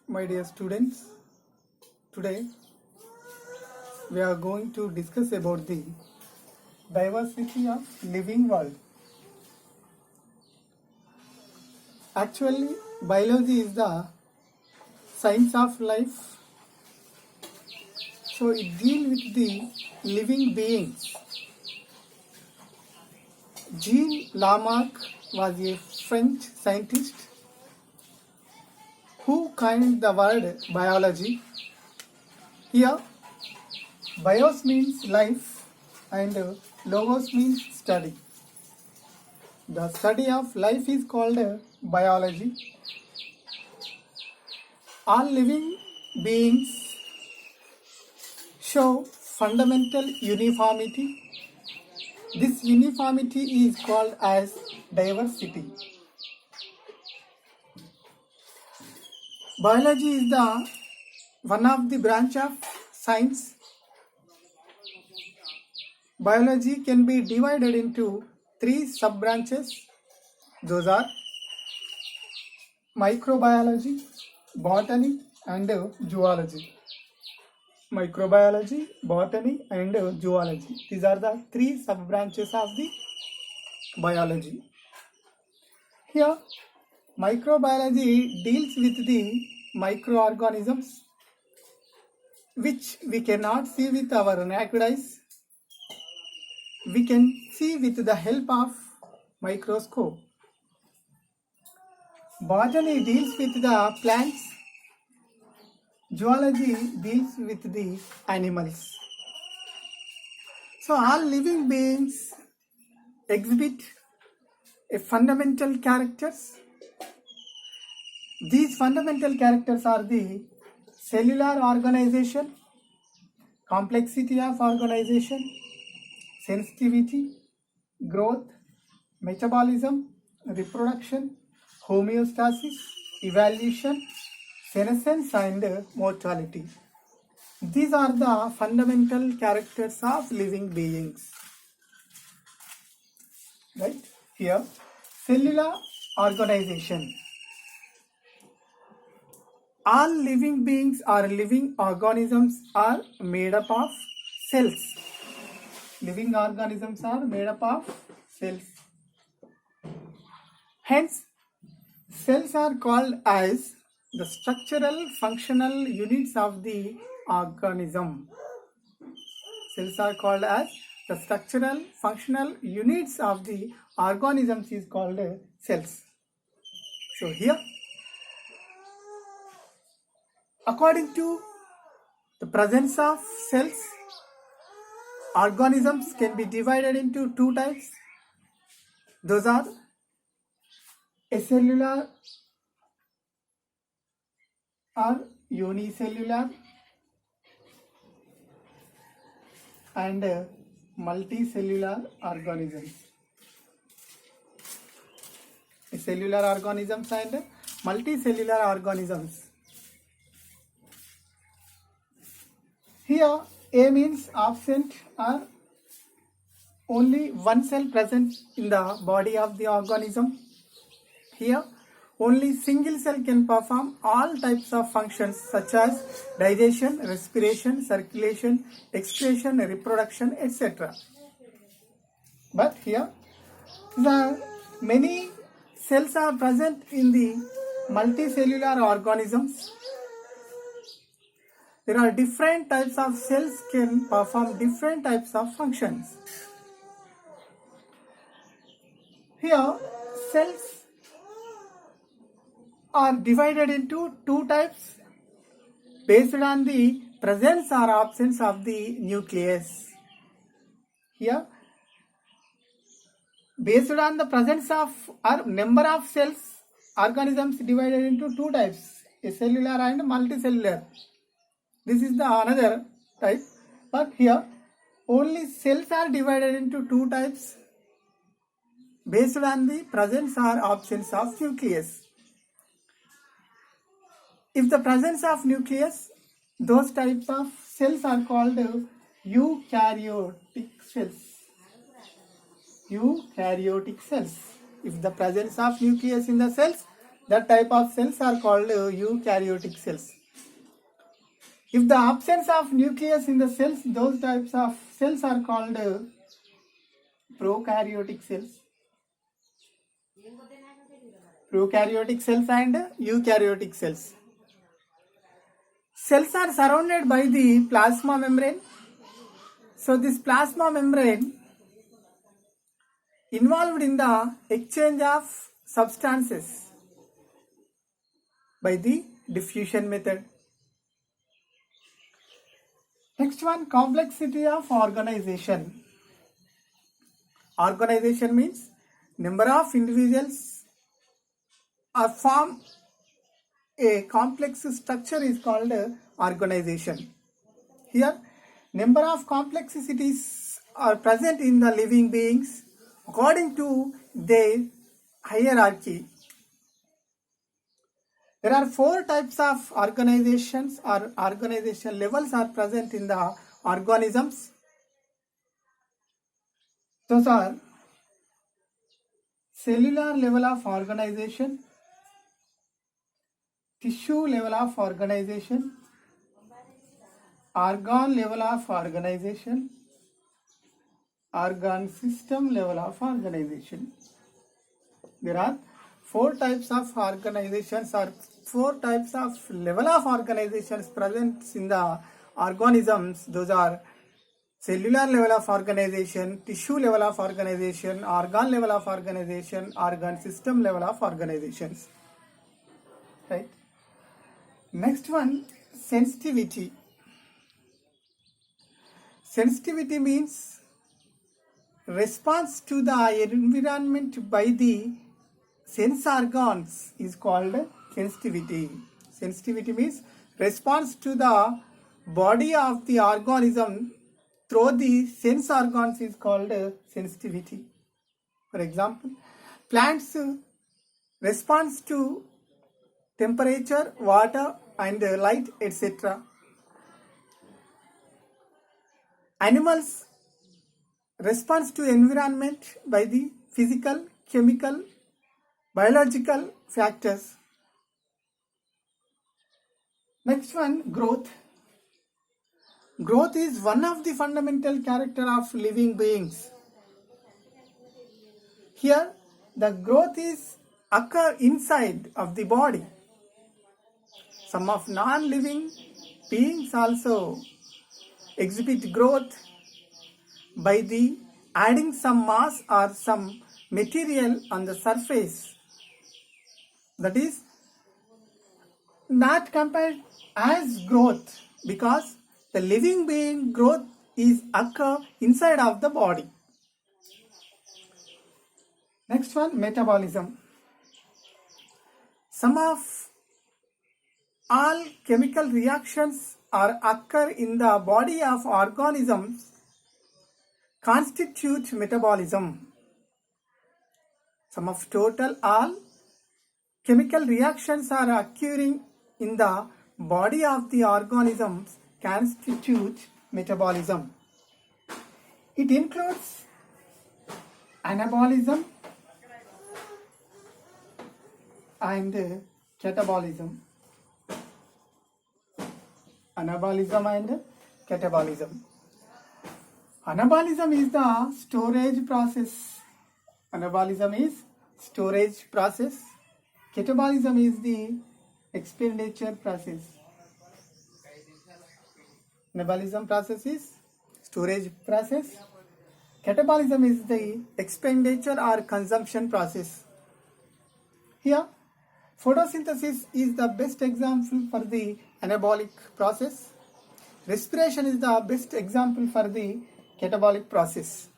My dear students, today we are going to discuss about the diversity of living world. Actually, biology is the science of life, so it deals with the living beings. Jean Lamarck was a French scientist who coined the word biology. Here, bios means life and logos means study. The study of life is called biology. All living beings show fundamental uniformity. This uniformity is called as diversity. Biology is the one of the branch of science. Biology can be divided into three sub-branches. Those are microbiology, botany and zoology. Microbiology, botany and zoology. These are the three sub-branches of the biology. Here, microbiology deals with the microorganisms which we cannot see with our naked eyes. We can see with the help of microscope. Botany deals with the plants. Zoology deals with the animals. So all living beings exhibit a fundamental characters. These fundamental characters are the cellular organization, complexity of organization, sensitivity, growth, metabolism, reproduction, homeostasis, evolution, senescence and mortality. These are the fundamental characters of living beings. Right? Here, cellular organization. All living beings or living organisms are made up of cells. Living organisms are made up of cells. Hence, cells are called as the structural functional units of the organism. Cells are called as the structural functional units of the organisms is called cells. So here, according to the presence of cells, organisms can be divided into two types. Those are acellular or unicellular and multicellular organisms. Cellular organisms and multicellular organisms. Here, A means absent or only one cell present in the body of the organism. Here, only single cell can perform all types of functions such as digestion, respiration, circulation, excretion, reproduction, etc. But here, the many cells are present in the multicellular organisms. There are different types of cells can perform different types of functions. Here, cells are divided into two types based on the presence or absence of the nucleus. Here, based on the presence of or number of cells, organisms divided into two types, acellular and multicellular. This is the another type, but here only cells are divided into two types based on the presence or absence of nucleus. If the presence of nucleus, those types of cells are called eukaryotic cells. Eukaryotic cells. If the presence of nucleus in the cells, That type of cells are called eukaryotic cells. If the absence of nucleus in the cells, those types of cells are called prokaryotic cells. Prokaryotic cells and eukaryotic cells. Cells are surrounded by the plasma membrane. So this plasma membrane involved in the exchange of substances by the diffusion method. Next one, complexity of organization. Organization means number of individuals or form a complex structure is called organization. Here, number of complexities are present in the living beings according to their hierarchy. There are 4 types of organizations or organization levels are present in the organisms. Those are cellular level of organization, tissue level of organization, organ level of organization, organ system level of organization. There are 4 types of organizations or 4 types of level of organizations present in the organisms. Those are cellular level of organization, tissue level of organization, organ level of organization, organ system level of organizations. Right? Next one, sensitivity. Sensitivity means response to the environment by the sense organs is called sensitivity. Sensitivity means response to the body of the organism through the sense organs is called sensitivity. For example, plants response to temperature, water and light, etc. Animals response to environment by the physical, chemical, biological factors. Next one, growth. Growth is one of the fundamental character of living beings. Here, the growth is occur inside of the body. Some of non-living beings also exhibit growth by the adding some mass or some material on the surface. That is not compared as growth because the living being growth is occur inside of the body. Next one, metabolism. Some of all chemical reactions are occur in the body of organisms constitute metabolism. Some of total all chemical reactions are occurring in the body of the organisms constitute metabolism. It includes anabolism and catabolism. Anabolism and catabolism. Anabolism is the storage process. Anabolism is storage process. Catabolism is the expenditure process. Anabolism process is storage process. Catabolism is the expenditure or consumption process. Here, photosynthesis is the best example for the anabolic process. Respiration is the best example for the catabolic process.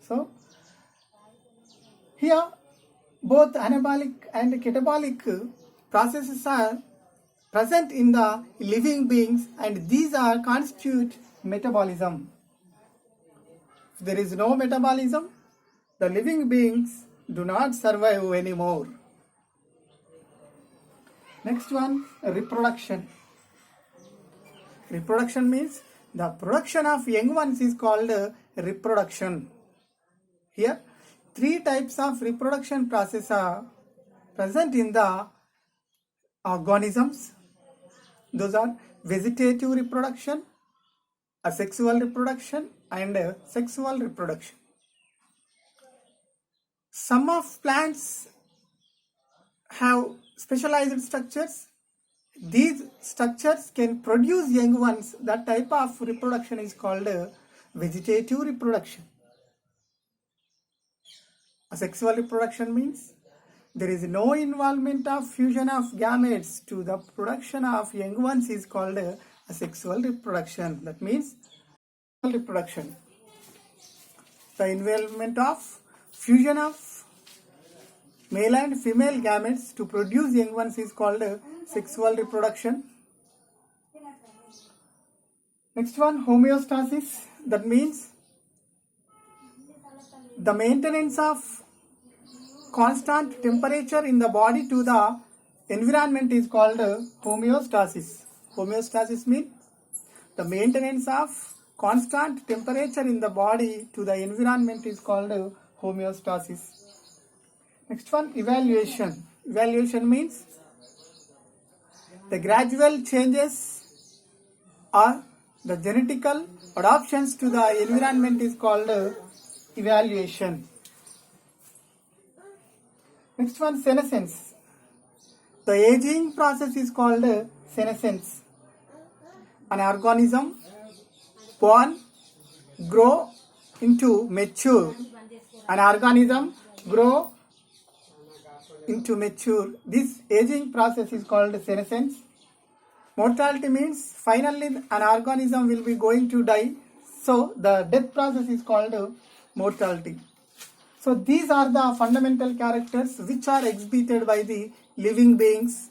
So, here both anabolic and catabolic processes are present in the living beings and these are constitute metabolism. If there is no metabolism, the living beings do not survive anymore. Next one, reproduction. Reproduction means the production of young ones is called reproduction. Here, three types of reproduction process are present in the organisms. Those are vegetative reproduction, asexual reproduction, and sexual reproduction. Some of plants have specialized structures. These structures can produce young ones. That type of reproduction is called vegetative reproduction. Asexual reproduction means there is no involvement of fusion of gametes to the production of young ones is called asexual reproduction. That means reproduction. The involvement of fusion of male and female gametes to produce young ones is called sexual reproduction. Next one, homeostasis. That means the maintenance of constant temperature in the body to the environment is called homeostasis. Homeostasis means the maintenance of constant temperature in the body to the environment is called homeostasis. Next one, evaluation. Evaluation means the gradual changes or the genetical adaptations to the environment is called evaluation. Next one, senescence. The aging process is called senescence. An organism born, grow into mature. An organism grow into mature. This aging process is called senescence. Mortality means finally an organism will be going to die. So the death process is called mortality. So these are the fundamental characters which are exhibited by the living beings.